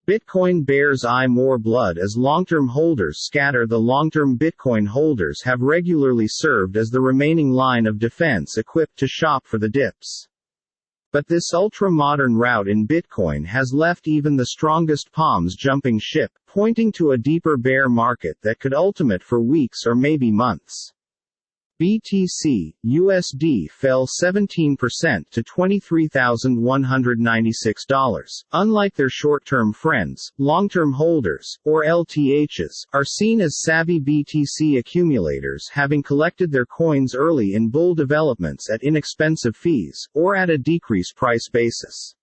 Bitcoin bears eye more blood as long-term holders scatter. The long-term Bitcoin holders have regularly served as the remaining line of defense equipped to shop for the dips. But this ultra-modern rout in Bitcoin has left even the strongest palms jumping ship, pointing to a deeper bear market that could ultimate for weeks or maybe months. BTC USD fell 17% to $23,196. Unlike their short-term friends, long-term holders, or LTHs, are seen as savvy BTC accumulators, having collected their coins early in bull developments at inexpensive fees, or at a decreased price basis.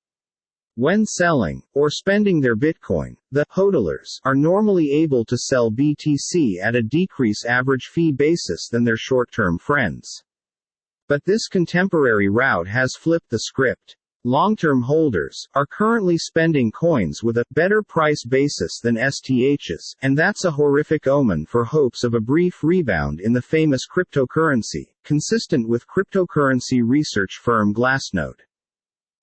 When selling, or spending their Bitcoin, the hodlers are normally able to sell BTC at a decreased average fee basis than their short-term friends. But this contemporary rout has flipped the script. Long-term holders are currently spending coins with a better price basis than STHs, and that's a horrific omen for hopes of a brief rebound in the famous cryptocurrency, consistent with cryptocurrency research firm Glassnode.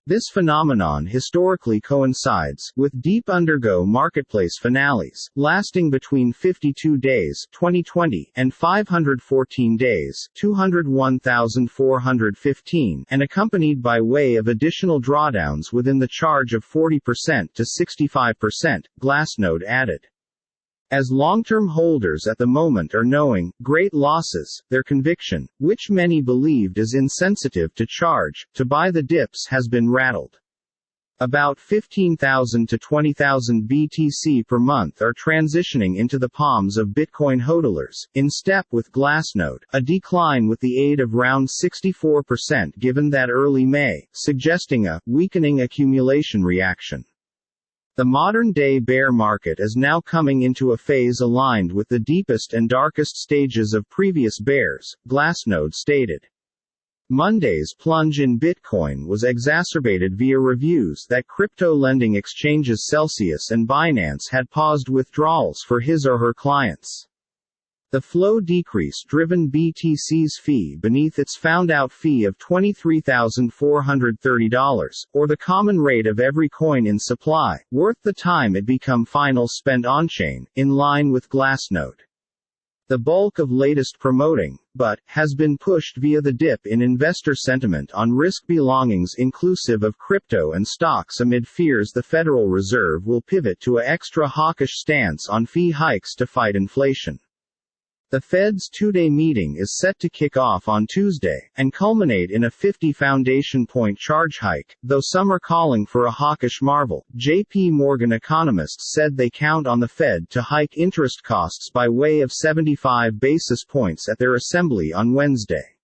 This phenomenon historically coincides with deep undergo marketplace finales, lasting between 52 days 2020 and 514 days 201,415, and accompanied by way of additional drawdowns within the charge of 40% to 65%, Glassnode added. As long-term holders at the moment are knowing great losses, their conviction, which many believed is insensitive to charge to buy the dips, has been rattled. About 15,000 to 20,000 BTC per month are transitioning into the palms of Bitcoin hodlers, in step with Glassnode, a decline with the aid of round 64% given that early May, suggesting a weakening accumulation reaction. The modern-day bear market is now coming into a phase aligned with the deepest and darkest stages of previous bears, Glassnode stated. Monday's plunge in Bitcoin was exacerbated via reviews that crypto lending exchanges Celsius and Binance had paused withdrawals for his or her clients. The flow decrease driven BTC's fee beneath its found-out fee of $23,430, or the common rate of every coin in supply, worth the time it become final spent on-chain, in line with Glassnode. The bulk of latest promoting, but, has been pushed via the dip in investor sentiment on risk belongings inclusive of crypto and stocks amid fears the Federal Reserve will pivot to a extra hawkish stance on fee hikes to fight inflation. The Fed's two-day meeting is set to kick off on Tuesday, and culminate in a 50 foundation point charge hike, though some are calling for a hawkish marvel. J.P. Morgan economists said they count on the Fed to hike interest costs by way of 75 basis points at their assembly on Wednesday.